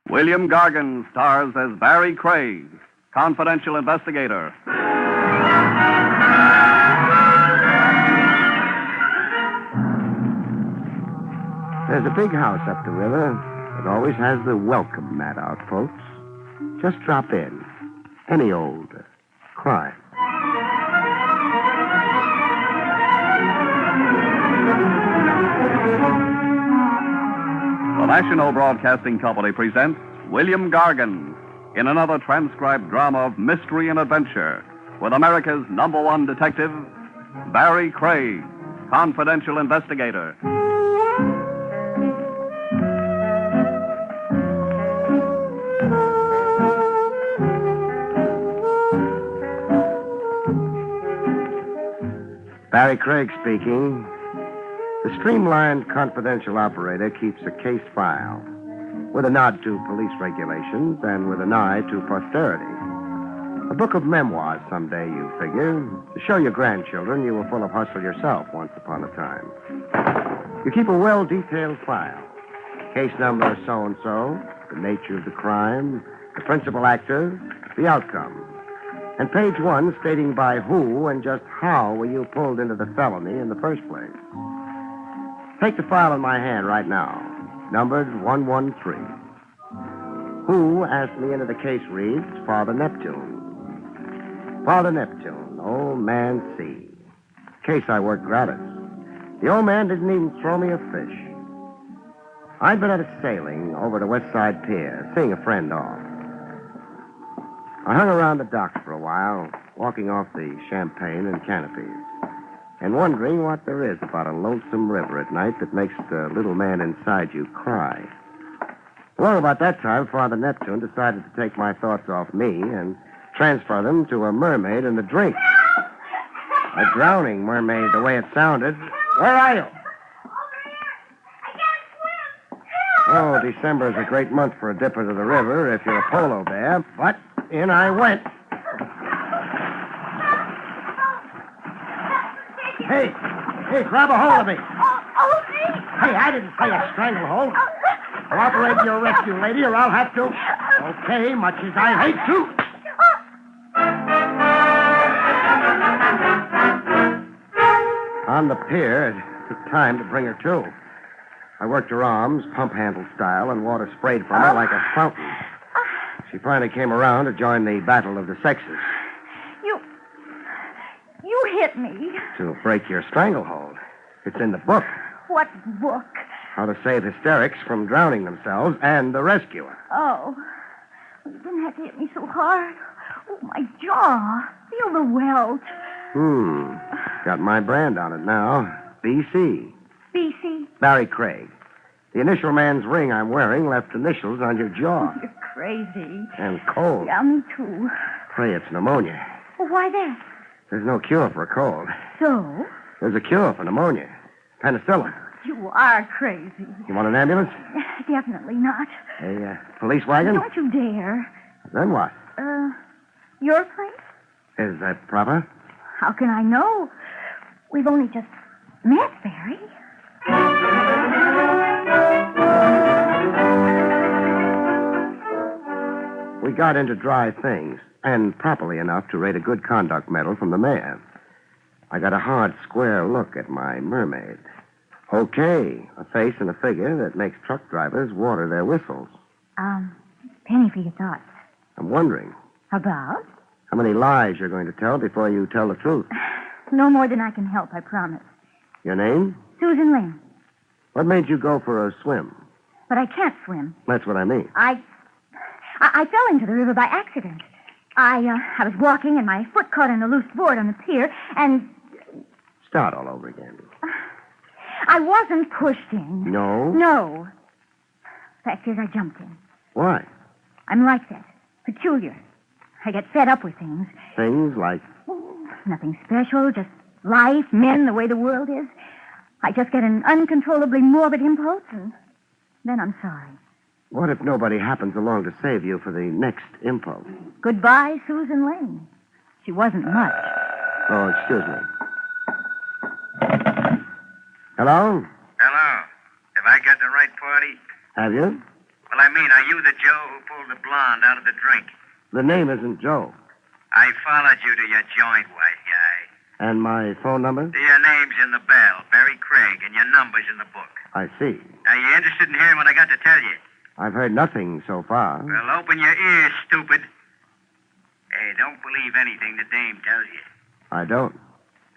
William Gargan stars as Barrie Craig, confidential investigator. There's a big house up the river that always has the welcome mat out, folks. Just drop in. Any old crime. The National Broadcasting Company presents William Gargan in another transcribed drama of mystery and adventure with America's #1 detective, Barrie Craig, confidential investigator. Barrie Craig speaking. The streamlined confidential operator keeps a case file with a nod to police regulations and with an eye to posterity. A book of memoirs someday, you figure. To show your grandchildren you were full of hustle yourself once upon a time. You keep a well-detailed file. Case number so-and-so, the nature of the crime, the principal actor, the outcome. And page 1 stating by who and just how were you pulled into the felony in the first place. Take the file in my hand right now, numbered 113. Who asked me into the case reads Father Neptune. Father Neptune, old man C. Case I worked gratis. The old man didn't even throw me a fish. I'd been at a sailing over the West Side Pier, seeing a friend off. I hung around the docks for a while, walking off the champagne and canopies, and wondering what there is about a lonesome river at night that makes the little man inside you cry. Along about that time, Father Neptune decided to take my thoughts off me and transfer them to a mermaid in the drink. A drowning mermaid, the way it sounded. Where are you? Oh, December is a great month for a dip into the river if you're a polo bear, but in I went. Hey, grab a hold of me. Hey, I didn't say a stranglehold. Cooperate in your rescue, lady, or I'll have to. Okay, much as I hate to. On the pier, it took time to bring her to. I worked her arms, pump handle style, and water sprayed from her like a fountain. She finally came around to join the battle of the sexes. You hit me. To break your stranglehold. It's in the book. What book? How to save hysterics from drowning themselves and the rescuer. Oh. You didn't have to hit me so hard. Oh, my jaw. Feel the welt. Got my brand on it now. B.C. B.C.? Barrie Craig. The initial man's ring I'm wearing left initials on your jaw. You're crazy. And cold. Yeah, me too. Pray it's pneumonia. Well, why that? There's no cure for a cold. So? There's a cure for pneumonia. Penicillin. You are crazy. You want an ambulance? Definitely not. A police wagon? Don't you dare. Then what? Your place? Is that proper? How can I know? We've only just met, Barrie. We got into dry things, and properly enough to rate a good conduct medal from the mayor. I got a hard, square look at my mermaid. Okay, a face and a figure that makes truck drivers water their whistles. Penny for your thoughts. I'm wondering. About? How many lies you're going to tell before you tell the truth. No more than I can help, I promise. Your name? Susan Lynn. What made you go for a swim? But I can't swim. That's what I mean. I fell into the river by accident. I was walking and my foot caught on a loose board on the pier and... Start all over again. I wasn't pushed in. No? No. Fact is, I jumped in. Why? I'm like that. Peculiar. I get fed up with things. Things like? Nothing special, just life, men, the way the world is. I just get an uncontrollably morbid impulse, and then I'm sorry. What if nobody happens along to save you for the next impulse? Goodbye, Susan Lane. She wasn't much. Oh, excuse me. Hello? Hello. Have I got the right party? Have you? Well, I mean, are you the Joe who pulled the blonde out of the drink? The name isn't Joe. I followed you to your joint, white guy. And my phone number? Your name's in the bell, Barrie Craig, and your number's in the book. I see. Are you interested in hearing what I got to tell you? I've heard nothing so far. Well, open your ears, stupid. Hey, don't believe anything the dame tells you. I don't.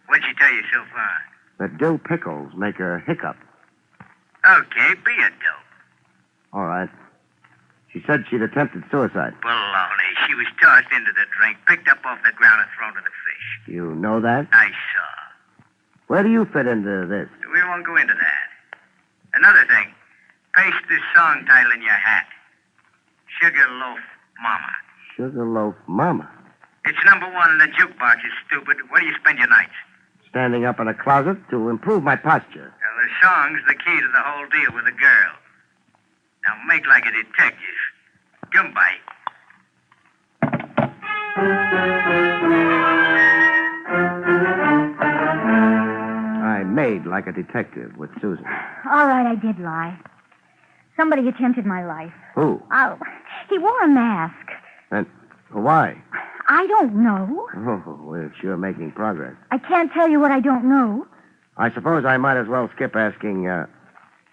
What'd she tell you so far? That dill pickles make her hiccup. Okay, be a dope. All right. She said she'd attempted suicide. Baloney. She was tossed into the drink, picked up off the ground, and thrown to the fish. You know that? I saw. Where do you fit into this? We won't go into that. Another thing. Paste this song title in your hat. Sugarloaf Mama. Sugarloaf Mama. It's number one in the jukebox, you stupid. Where do you spend your nights? Standing up in a closet to improve my posture. Well, the song's the key to the whole deal with the girl. Now make like a detective. Come by. I made like a detective with Susan. All right, I did lie. Somebody attempted my life. Who? Oh, he wore a mask. And why? I don't know. Oh, we're sure making progress. I can't tell you what I don't know. I suppose I might as well skip asking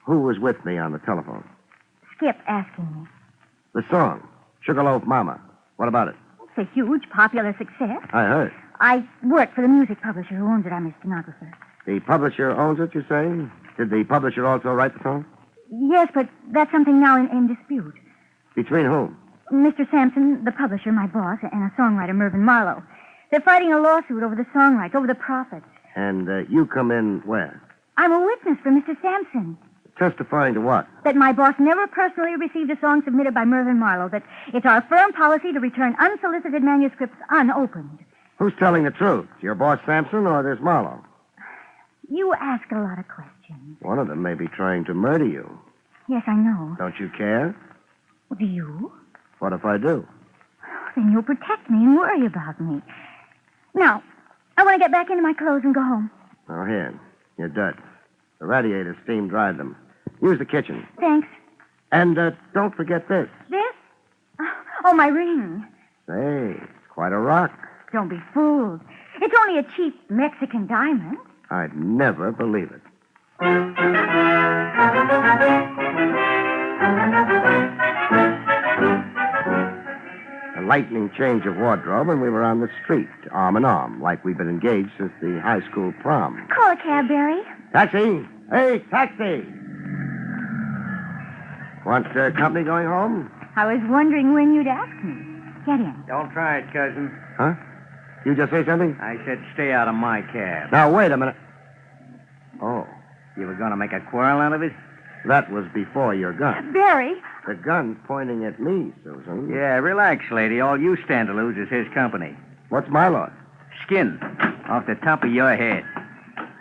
who was with me on the telephone. Skip asking me. The song, Sugarloaf Mama. What about it? It's a huge popular success. I heard. I work for the music publisher who owns it. I'm his stenographer. The publisher owns it, you say? Did the publisher also write the song? Yes, but that's something now in dispute. Between whom? Mr. Sampson, the publisher, my boss, and a songwriter, Mervyn Marlowe. They're fighting a lawsuit over the song rights, over the profits. And you come in where? I'm a witness for Mr. Sampson. Testifying to what? That my boss never personally received a song submitted by Mervyn Marlowe. That it's our firm policy to return unsolicited manuscripts unopened. Who's telling the truth? Your boss Sampson or this Marlowe? You ask a lot of questions. One of them may be trying to murder you. Yes, I know. Don't you care? Do you? What if I do? Then you'll protect me and worry about me. Now, I want to get back into my clothes and go home. Oh, here. Your duds. The radiator steam dried them. Use the kitchen. Thanks. And don't forget this. This? Oh, my ring. Say, it's quite a rock. Don't be fooled. It's only a cheap Mexican diamond. I'd never believe it. A lightning change of wardrobe, and we were on the street, arm in arm, like we'd been engaged since the high school prom. Call a cab, Barrie. Taxi! Hey, taxi! Want company going home? I was wondering when you'd ask me. Get in. Don't try it, cousin. Huh? You just say something? I said stay out of my cab. Now, wait a minute. Oh, You were going to make a quarrel out of it? that was before your gun. Barrie. The gun's pointing at me, Susan. Yeah, relax, lady. All you stand to lose is his company. What's my loss? Skin off the top of your head.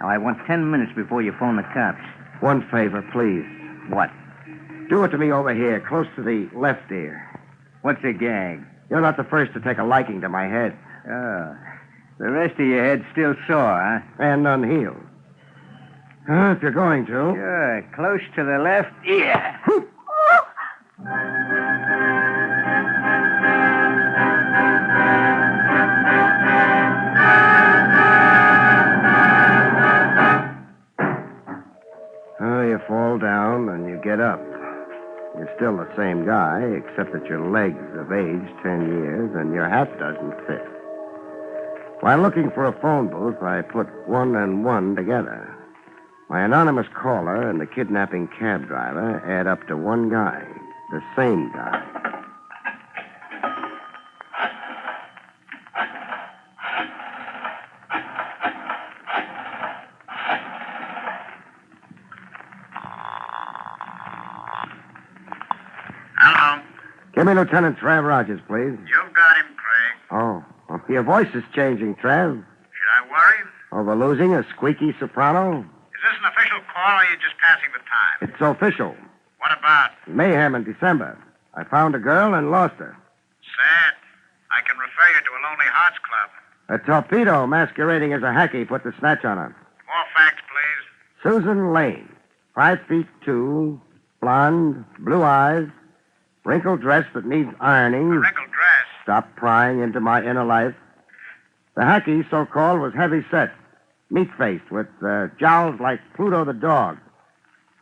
Now, I want 10 minutes before you phone the cops. One favor, please. What? Do it to me over here, close to the left ear. What's the gag? You're not the first to take a liking to my head. Oh. The rest of your head's still sore, huh? And unhealed. If you're going to. Sure. Close to the left ear. You fall down and you get up. You're still the same guy, except that your legs have aged 10 years and your hat doesn't fit. While looking for a phone booth, I put one and one together. My anonymous caller and the kidnapping cab driver add up to one guy, the same guy. Hello. Give me Lieutenant Trav Rogers, please. You've got him, Craig. Oh, your voice is changing, Trav. Should I worry? Over losing a squeaky soprano? Is this an official call, or are you just passing the time? It's official. What about? Mayhem in December. I found a girl and lost her. Sad. I can refer you to a Lonely Hearts Club. A torpedo masquerading as a hacky put the snatch on her. More facts, please. Susan Lane, 5'2", blonde, blue eyes, Wrinkled dress that needs ironing. A wrinkled dress. Stop prying into my inner life. The hacky, so-called, was heavy-set, meat-faced, with jowls like Pluto the dog.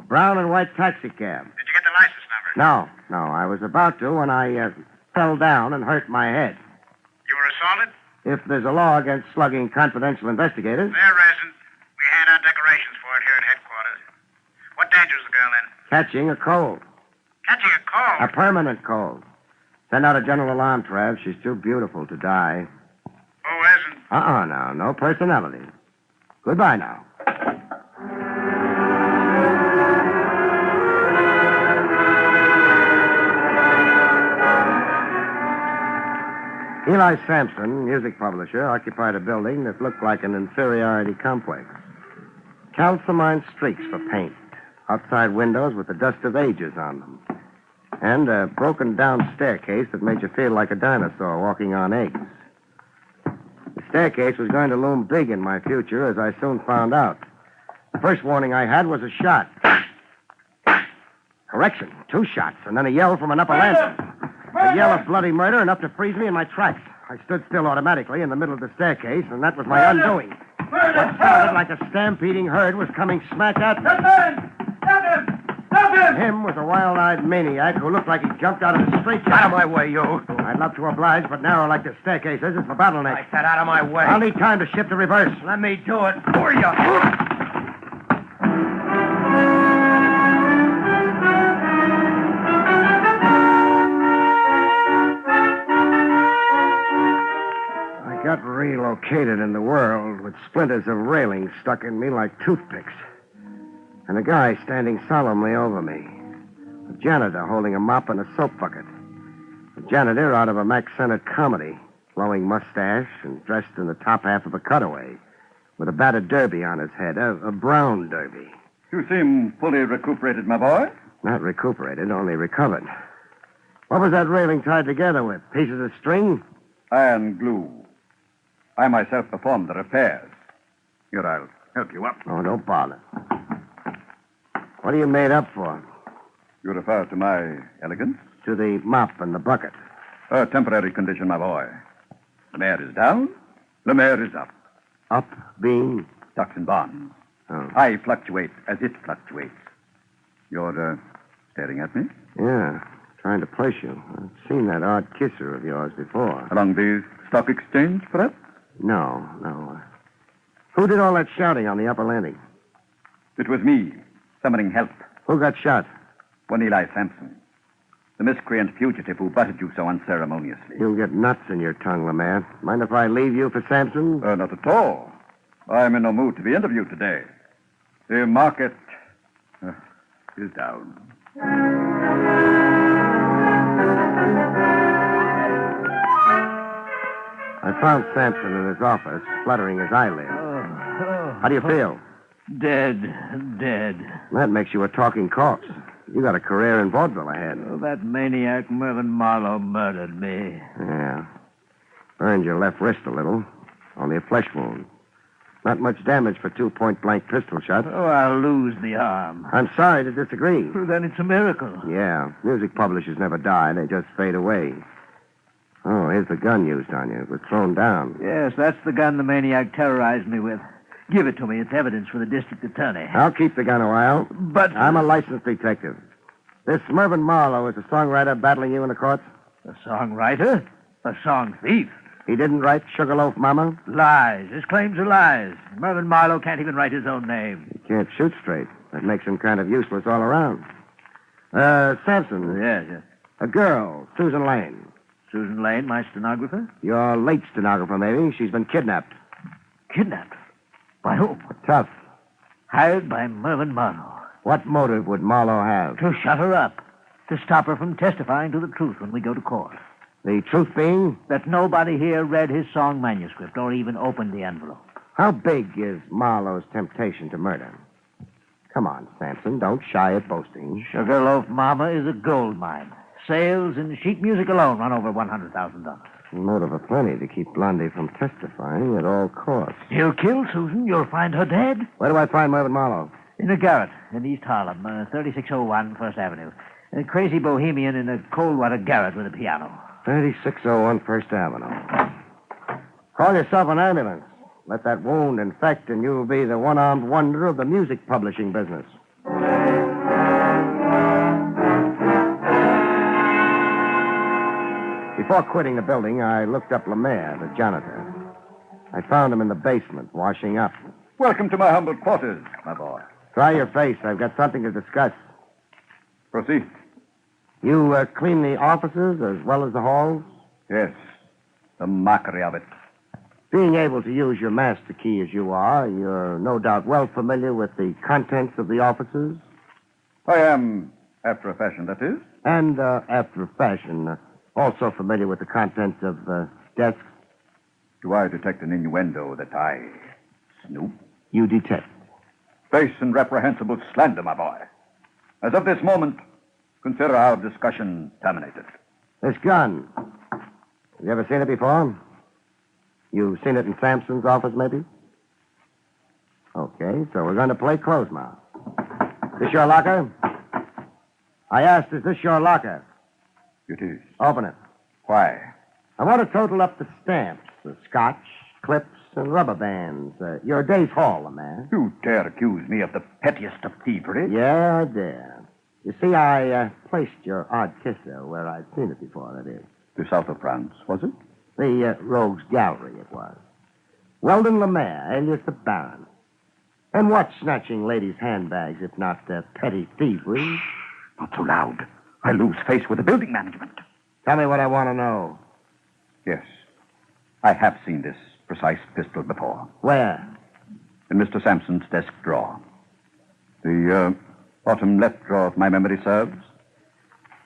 A brown and white taxi cab. Did you get the license number? No, I was about to when I fell down and hurt my head. You were assaulted? If there's a law against slugging confidential investigators, There isn't. We hand out decorations for it here at headquarters. What danger's the girl in? catching a cold. Catching a cold. A permanent cold. Send out a general alarm, Trav. She's too beautiful to die. Who isn't? Now. No personality. Goodbye now. Eli Sampson, music publisher, occupied a building that looked like an inferiority complex. Calcimine streaks for paint. Outside windows with the dust of ages on them. And a broken-down staircase that made you feel like a dinosaur walking on eggs. The staircase was going to loom big in my future, as I soon found out. The first warning I had was a shot. Correction, 2 shots, and then a yell from an upper landing. A yell of bloody murder enough to freeze me in my tracks. I stood still automatically in the middle of the staircase, and that was my undoing. What sounded like a stampeding herd was coming smack at me. Him was a wild-eyed maniac who looked like he jumped out of a straitjacket. Out of my way, you. I'd love to oblige, but narrow like the staircase is, it's for bottlenecks. I said out of my way. I'll need time to shift to reverse. Let me do it for you. I got relocated in the world with splinters of railing stuck in me like toothpicks. And a guy standing solemnly over me. A janitor holding a mop and a soap bucket. A janitor out of a Mack Sennett comedy, flowing mustache and dressed in the top half of a cutaway, with a battered derby on his head, a brown derby. You seem fully recuperated, my boy. Not recuperated, only recovered. What was that railing tied together with? Pieces of string? Iron glue. I myself performed the repairs. Here, I'll help you up. Oh, don't bother. What are you made up for? You refer to my elegance? To the mop and the bucket. A temporary condition, my boy. The mare is down, the mare is up. Up, being? Stocks and bonds. Oh. I fluctuate as it fluctuates. You're staring at me? Yeah, trying to place you. I've seen that odd kisser of yours before. Along the stock exchange, perhaps? No. Who did all that shouting on the upper landing? It was me, summoning help. Who got shot? One Eli Sampson. The miscreant fugitive who butted you so unceremoniously. You'll get nuts in your tongue, Lamar. Mind if I leave you for Sampson? Not at all. I'm in no mood to be interviewed today. The market is down. I found Sampson in his office, fluttering his eyelids. How do you feel? Dead. That makes you a talking corpse. You got a career in vaudeville ahead. Oh, that maniac Mervyn Marlowe murdered me. Yeah. Burned your left wrist a little. Only a flesh wound. Not much damage for 2 point-blank pistol shots. Oh, I'll lose the arm. I'm sorry to disagree. Well, then it's a miracle. Yeah, music publishers never die. They just fade away. Oh, here's the gun used on you. It was thrown down. Yes, that's the gun the maniac terrorized me with. Give it to me. It's evidence for the district attorney. I'll keep the gun a while. But I'm a licensed detective. This Mervyn Marlowe is a songwriter battling you in the courts? a songwriter? A song thief? He didn't write Sugarloaf Mama? Lies. His claims are lies. Mervyn Marlowe can't even write his own name. He can't shoot straight. That makes him kind of useless all around. Sampson. Yes. A girl, Susan Lane. Susan Lane, my stenographer? Your late stenographer, maybe. She's been kidnapped. Kidnapped? By whom? Tough. Hired by Mervyn Marlowe. What motive would Marlowe have? To shut her up. To stop her from testifying to the truth when we go to court. The truth being? That nobody here read his song manuscript or even opened the envelope. How big is Marlowe's temptation to murder? Come on, Sampson. Don't shy at boasting. Sugarloaf Mama is a gold mine. Sales in sheet music alone run over $100,000. Motive aplenty to keep Blondie from testifying at all costs. He'll kill Susan. You'll find her dead. Where do I find Mervyn Marlowe? In a garret in East Harlem, 3601 First Avenue. A crazy bohemian in a cold-water garret with a piano. 3601 First Avenue. Call yourself an ambulance. Let that wound infect, and you'll be the one-armed wonder of the music publishing business. Before quitting the building, I looked up Lemaire, the janitor. I found him in the basement, washing up. Welcome to my humble quarters, my boy. Dry your face. I've got something to discuss. Proceed. You clean the offices as well as the halls? Yes. The mockery of it. Being able to use your master key as you are, you're no doubt well familiar with the contents of the offices? I am, after a fashion, that is. And, after a fashion, also familiar with the contents of desks? Do I detect an innuendo that I snoop? You detect. Base and reprehensible slander, my boy. As of this moment, consider our discussion terminated. This gun. Have you ever seen it before? You've seen it in Sampson's office, maybe? Okay, so we're going to play close mouth. This your locker? I asked, is this your locker? It is. Open it. Why? I want to total up the stamps, the scotch, clips, and rubber bands. Your day's haul, man. You dare accuse me of the pettiest of thievery? Yeah, I dare. You see, I placed your odd kisser where I'd seen it before, that is. The south of France, was it? The Rogues Gallery, it was. Weldon Lemaire, alias the Baron. And what snatching ladies' handbags, if not petty thievery? Not so loud. I lose face with the building management. Tell me what I want to know. Yes. I have seen this precise pistol before. Where? In Mr. Sampson's desk drawer. The bottom left drawer, if my memory serves.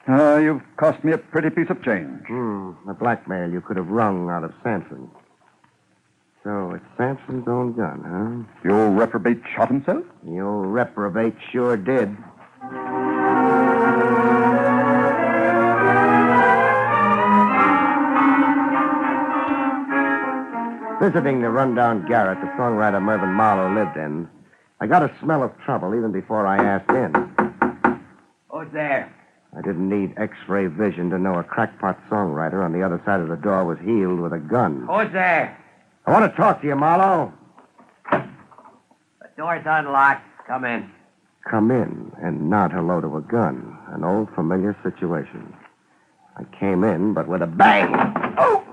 You've cost me a pretty piece of change. The blackmail you could have wrung out of Sampson. So it's Sampson's own gun, huh? The old reprobate shot himself? The old reprobate sure did. Visiting the rundown garret the songwriter Mervyn Marlowe lived in, I got a smell of trouble even before I asked in. Who's there? I didn't need X-ray vision to know a crackpot songwriter on the other side of the door was heeled with a gun. Who's there? I want to talk to you, Marlowe. The door's unlocked. Come in. Come in and not hello to a gun. An old familiar situation. I came in, but with a bang. Oh!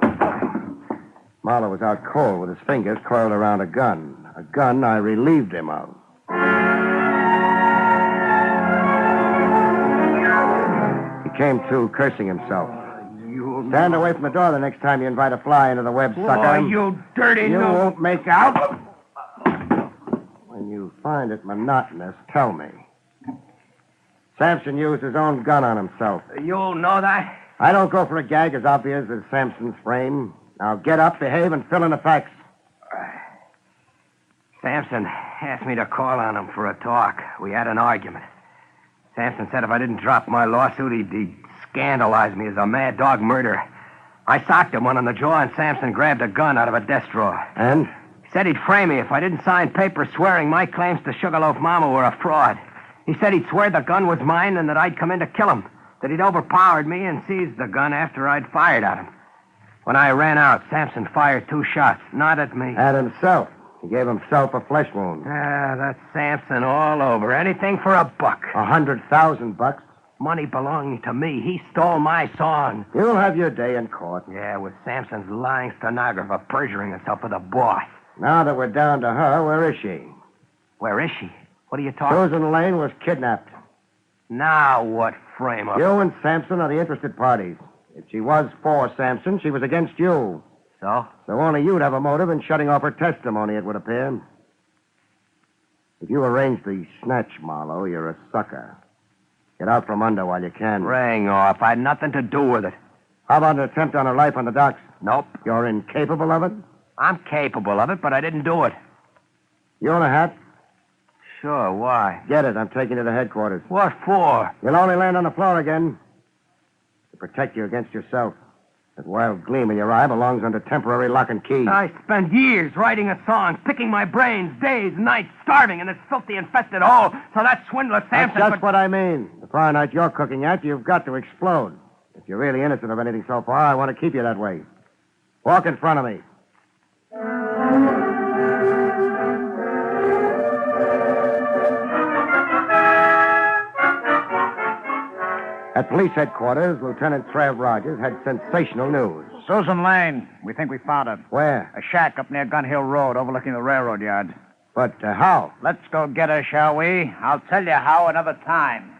Marlowe was out cold with his fingers coiled around a gun. A gun I relieved him of. He came to, cursing himself. Stand away from the door the next time you invite a fly into the web, sucker. Oh, you dirty You won't make out. When you find it monotonous, tell me. Sampson used his own gun on himself. You'll know that? I don't go for a gag as obvious as Sampson's frame. Now get up, behave, and fill in the facts. Sampson asked me to call on him for a talk. We had an argument. Sampson said if I didn't drop my lawsuit, he'd scandalize me as a mad dog murderer. I socked him one on the jaw, and Sampson grabbed a gun out of a desk drawer. And? He said he'd frame me if I didn't sign papers swearing my claims to Sugarloaf Mama were a fraud. He said he'd swear the gun was mine and that I'd come in to kill him, that he'd overpowered me and seized the gun after I'd fired at him. When I ran out, Sampson fired 2 shots, not at me. At himself. He gave himself a flesh wound. That's Sampson all over. Anything for a buck. $100,000. Money belonging to me. He stole my song. You'll have your day in court. Yeah, with Sampson's lying stenographer perjuring himself for the boss. Now that we're down to her, where is she? Where is she? What are you talking? Susan Lane was kidnapped. Now what frame up? You and Sampson are the interested parties. If she was for Sampson, she was against you. So? So only you'd have a motive in shutting off her testimony, it would appear. If you arrange the snatch, Marlowe, you're a sucker. Get out from under while you can. Ring off. I had nothing to do with it. How about an attempt on her life on the docks? Nope. You're incapable of it? I'm capable of it, but I didn't do it. You own a hat? Sure, why? Get it. I'm taking you to headquarters. What for? You'll only land on the floor again. To protect you against yourself. That wild gleam in your eye belongs under temporary lock and key. I spent years writing a song, picking my brains, days and nights, starving in this filthy, infested hole, so that swindler Sampson That's just what I mean. The fire night you're cooking at, you've got to explode. If you're really innocent of anything so far, I want to keep you that way. Walk in front of me. At police headquarters, Lieutenant Trev Rogers had sensational news. Susan Lane. We think we found her. Where? A shack up near Gun Hill Road, overlooking the railroad yard. But how? Let's go get her, shall we? I'll tell you how another time.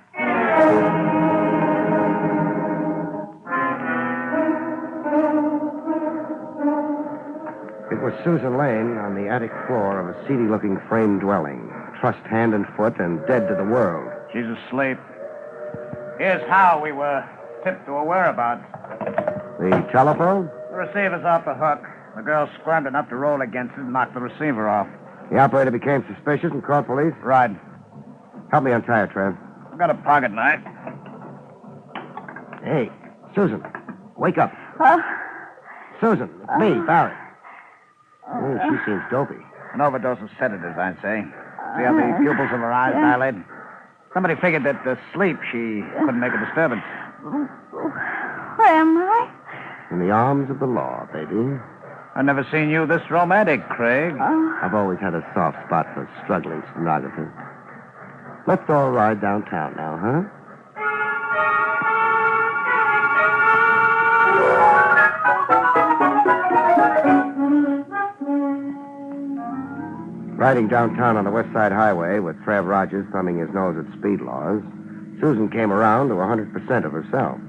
It was Susan Lane on the attic floor of a seedy-looking frame dwelling, trussed hand and foot and dead to the world. She's asleep. Here's how we were tipped to her whereabouts. The telephone? The receiver's off the hook. The girl squirmed enough to roll against it and knock the receiver off. The operator became suspicious and called police? Right. Help me untie her, Trev. I've got a pocket knife. Hey, Susan, wake up. Susan, it's me, Barrie. She seems dopey. An overdose of sedatives, I'd say. See how the pupils of her eyes dilate? Somebody figured that sleep, she couldn't make a disturbance. Where am I? In the arms of the law, baby. I've never seen you this romantic, Craig. I've always had a soft spot for struggling stenographers. Let's all ride downtown now, huh? Riding downtown on the West Side Highway with Trev Rogers thumbing his nose at speed laws, Susan came around to 100% of herself,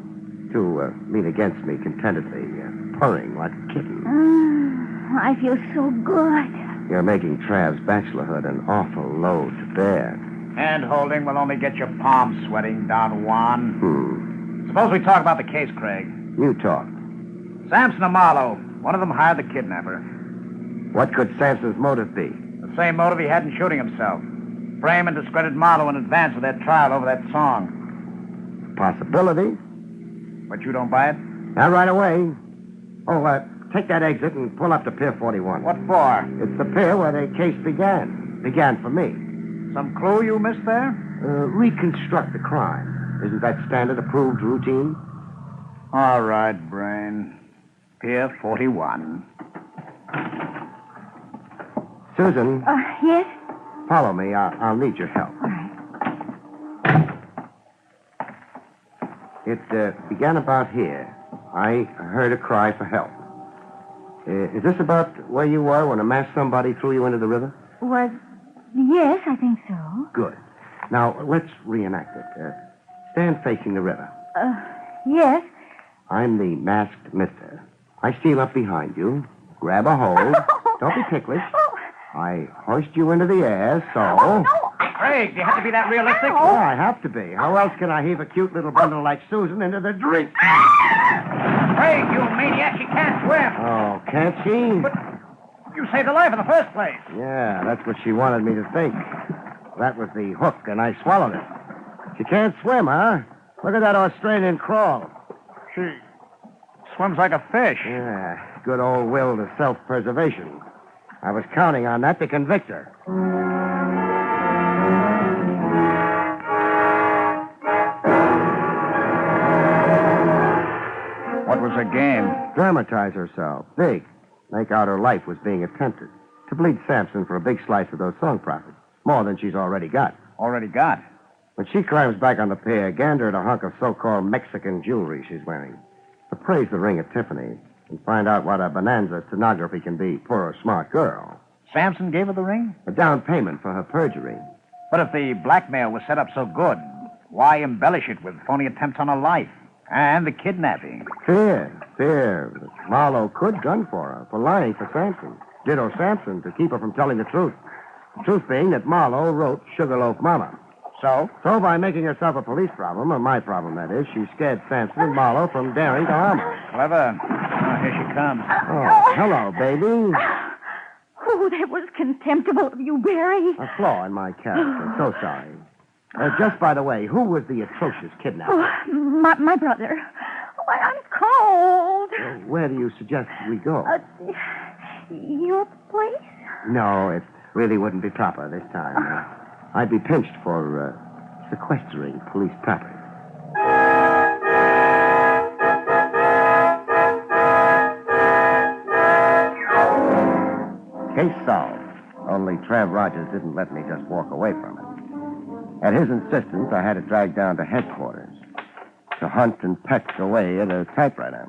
to lean against me contentedly, purring like a kitten. I feel so good. You're making Trav's bachelorhood an awful load to bear. Hand-holding will only get your palms sweating, Don Juan. Suppose we talk about the case, Craig. You talk. Sampson and Marlowe. One of them hired the kidnapper. What could Sampson's motive be? The same motive he had in shooting himself. Frame and discredit Marlowe in advance of their trial over that song. Possibility. But you don't buy it? Not right away. Oh, take that exit and pull up to Pier 41. What for? It's the pier where the case began. Began for me. Some clue you missed there? Reconstruct the crime. Isn't that standard approved routine? All right, Brain. Pier 41. Susan. Yes? Follow me. I'll need your help. All right. It began about here. I heard a cry for help. Is this about where you were when a masked somebody threw you into the river? Yes, I think so. Good. Now, let's reenact it. Stand facing the river. Yes. I'm the masked mister. I steal up behind you, grab a hold. Don't be ticklish. I hoist you into the air, so... Oh, no. Craig, do you have to be that realistic? Oh, I have to be. How else can I heave a cute little bundle like Susan into the drink? Craig, you maniac, she can't swim. Oh, can't she? But you saved her life in the first place. Yeah, that's what she wanted me to think. That was the hook, and I swallowed it. She can't swim, huh? Look at that Australian crawl. She swims like a fish. Yeah, good old will to self-preservation. I was counting on that to convict her. What was her game? Dramatize herself. Big. Make out her life was being attempted. To bleed Sampson for a big slice of those song profits. More than she's already got. Already got. When she climbs back on the pier, gander at a hunk of so-called Mexican jewelry she's wearing. Appraise the ring at Tiffany's and find out what a bonanza stenography can be for a smart girl. Sampson gave her the ring? A down payment for her perjury. But if the blackmail was set up so good, why embellish it with phony attempts on her life? And the kidnapping. Fear. Marlowe could gun for her for lying for Sampson. Ditto Sampson to keep her from telling the truth. The truth being that Marlowe wrote Sugarloaf Mama. So? So by making herself a police problem, or my problem, that is, she scared Sampson and Marlowe from daring to harm her. Clever. Oh, here she comes. Oh, hello, baby. Oh, that was contemptible of you, Barrie. A flaw in my character. So sorry. Just by the way, who was the atrocious kidnapper? Oh, my brother. Oh, I'm cold. Where do you suggest we go? Your place? No, it really wouldn't be proper this time. I'd be pinched for sequestering police property. Case solved. Only Trav Rogers didn't let me just walk away from it. At his insistence, I had it dragged down to headquarters to hunt and peck away at a typewriter.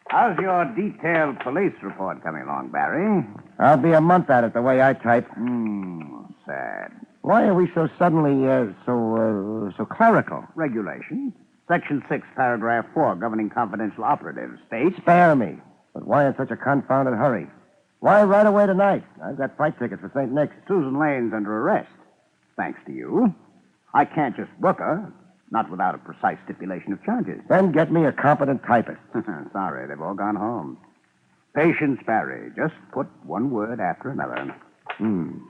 How's your detailed police report coming along, Barrie? I'll be a month at it the way I type. Sad. Why are we so suddenly so clerical? Regulations. Section 6, paragraph 4, governing confidential operatives, states... Spare me. But why in such a confounded hurry? Why right away tonight? I've got flight tickets for St. Nick's. Susan Lane's under arrest. Thanks to you. I can't just book her, not without a precise stipulation of charges. Then get me a competent typist. Sorry, they've all gone home. Patience, Barrie. Just put one word after another. On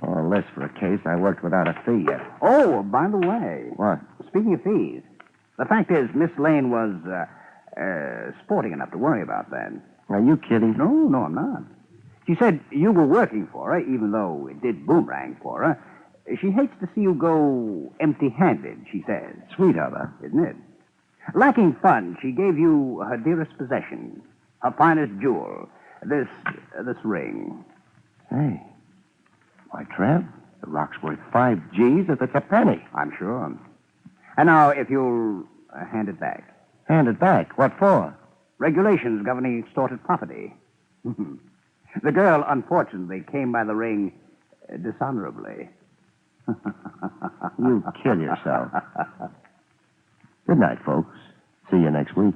a list for a case I worked without a fee yet. Oh, by the way. What? Speaking of fees, the fact is Miss Lane was sporting enough to worry about that. Are you kidding? No, I'm not. She said you were working for her, even though it did boomerang for her. She hates to see you go empty-handed, she says. Sweet of her. Isn't it? Lacking funds, she gave you her dearest possession, her finest jewel, this ring. Hey. Why, Trev, the rock's worth 5 G's if it's a penny. I'm sure. And now, if you'll hand it back. Hand it back? What for? Regulations governing extorted property. The girl, unfortunately, came by the ring dishonorably. You kill yourself. Good night, folks. See you next week.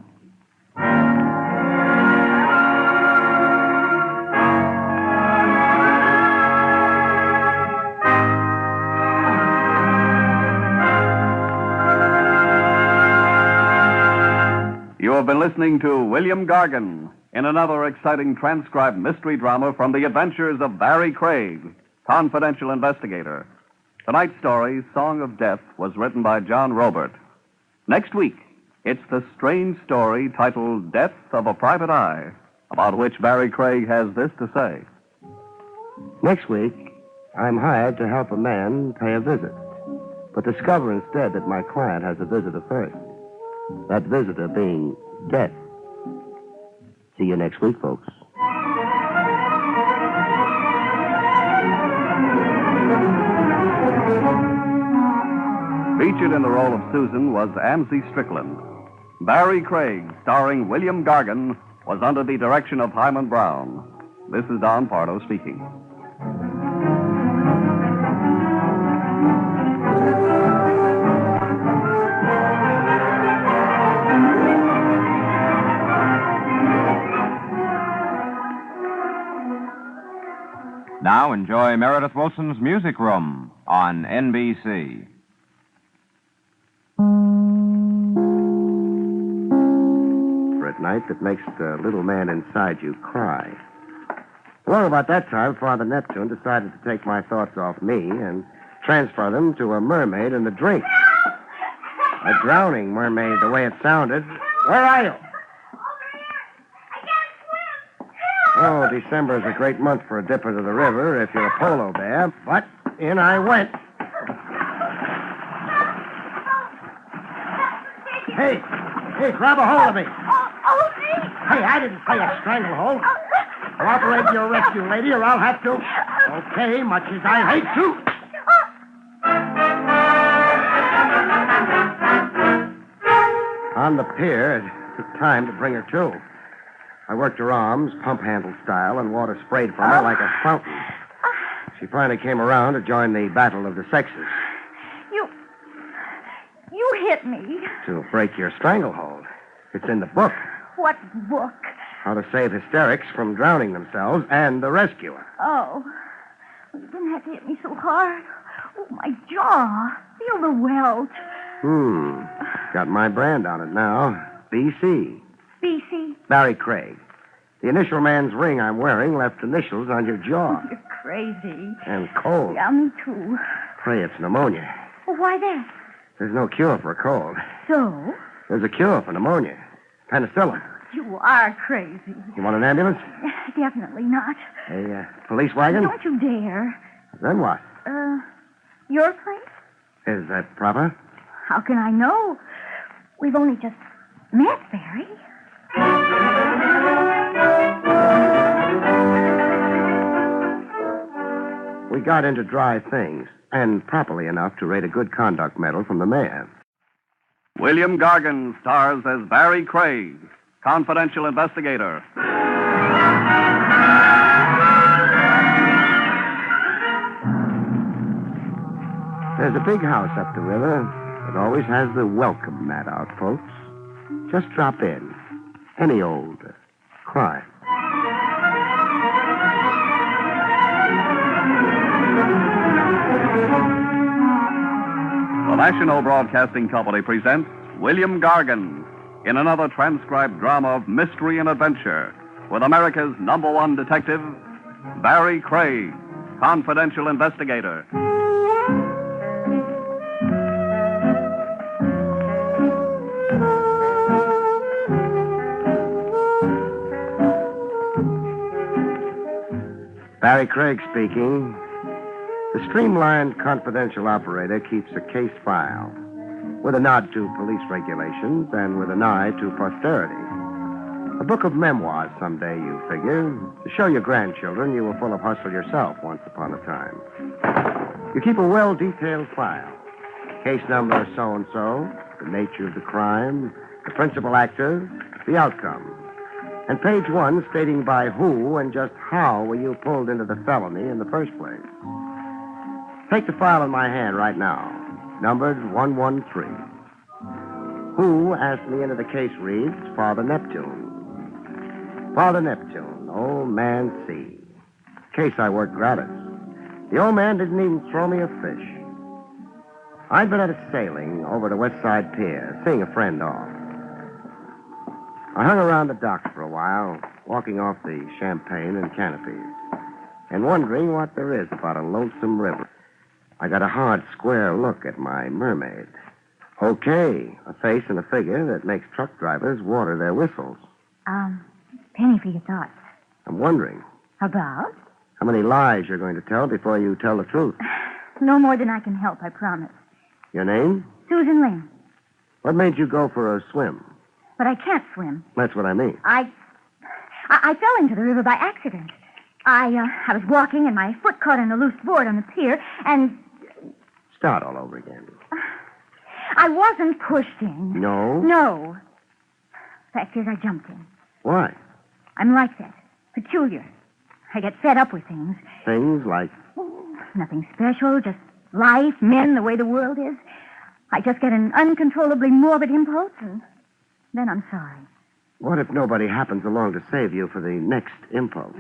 You have been listening to William Gargan in another exciting transcribed mystery drama from the Adventures of Barrie Craig, confidential investigator. Tonight's story, Song of Death, was written by John Robert. Next week, it's the strange story titled Death of a Private Eye, about which Barrie Craig has this to say. Next week, I'm hired to help a man pay a visit, but discover instead that my client has a visitor first. That visitor being death. See you next week, folks. Featured in the role of Susan was Amzie Strickland. Barrie Craig, starring William Gargan, was under the direction of Hyman Brown. This is Don Pardo speaking. Now enjoy Meredith Wilson's Music Room on NBC. For at night that makes the little man inside you cry. Along about that time, Father Neptune decided to take my thoughts off me and transfer them to a mermaid in the drink. A drowning mermaid, the way it sounded. Where are you? Oh, December is a great month for a dip into the river if you're a polo bear, but in I went. Hey, grab a hold of me. Hey, I didn't say a stranglehold. Cooperate in your rescue, lady, or I'll have to. Okay, much as I hate to. On the pier, it took time to bring her to. I worked her arms, pump handle style, and water sprayed from her like a fountain. She finally came around to join the battle of the sexes. You hit me. To break your stranglehold. It's in the book. What book? How to save hysterics from drowning themselves and the rescuer. Oh. You didn't have to hit me so hard. Oh, my jaw. Feel the welt. Got my brand on it now. BC. BC? Barrie Craig. The initial man's ring I'm wearing left initials on your jaw. You're crazy. And cold. Yeah, me too. Pray it's pneumonia. Well, why that? There's no cure for a cold. So? There's a cure for pneumonia. Penicillin. You are crazy. You want an ambulance? Definitely not. A police wagon? Don't you dare. Then what? Your place? Is that proper? How can I know? We've only just met, Barrie. We got into dry things, and properly enough to rate a good conduct medal from the mayor. William Gargan stars as Barrie Craig, confidential investigator. There's a big house up the river that always has the welcome mat out, folks. Just drop in. Any old crime. The National Broadcasting Company presents William Gargan in another transcribed drama of mystery and adventure with America's #1 detective, Barrie Craig, confidential investigator. Barrie Craig speaking. The streamlined confidential operator keeps a case file with a nod to police regulations and with an eye to posterity. A book of memoirs someday, you figure, to show your grandchildren you were full of hustle yourself once upon a time. You keep a well-detailed file. Case number so-and-so, the nature of the crime, the principal actors, the outcome. And page 1 stating by who and just how were you pulled into the felony in the first place. Take the file in my hand right now, numbered 113. Who asked me into the case reads Father Neptune. Father Neptune, old man C. Case I worked gratis. The old man didn't even throw me a fish. I'd been at a sailing over to West Side Pier, seeing a friend off. I hung around the docks for a while, walking off the champagne and canopies, and wondering what there is about a lonesome river. I got a hard, square look at my mermaid. Okay, a face and a figure that makes truck drivers water their whistles. Penny for your thoughts. I'm wondering About? how many lies you're going to tell before you tell the truth. No more than I can help, I promise. Your name? Susan Lynn. What made you go for a swim? But I can't swim. That's what I mean. I fell into the river by accident. I was walking and my foot caught on a loose board on the pier, and... Start all over again. I wasn't pushed in. No? No. Fact is, I jumped in. Why? I'm like that. Peculiar. I get fed up with things. Things like... Nothing special, just life, men, the way the world is. I just get an uncontrollably morbid impulse, and then I'm sorry. What if nobody happens along to save you for the next impulse?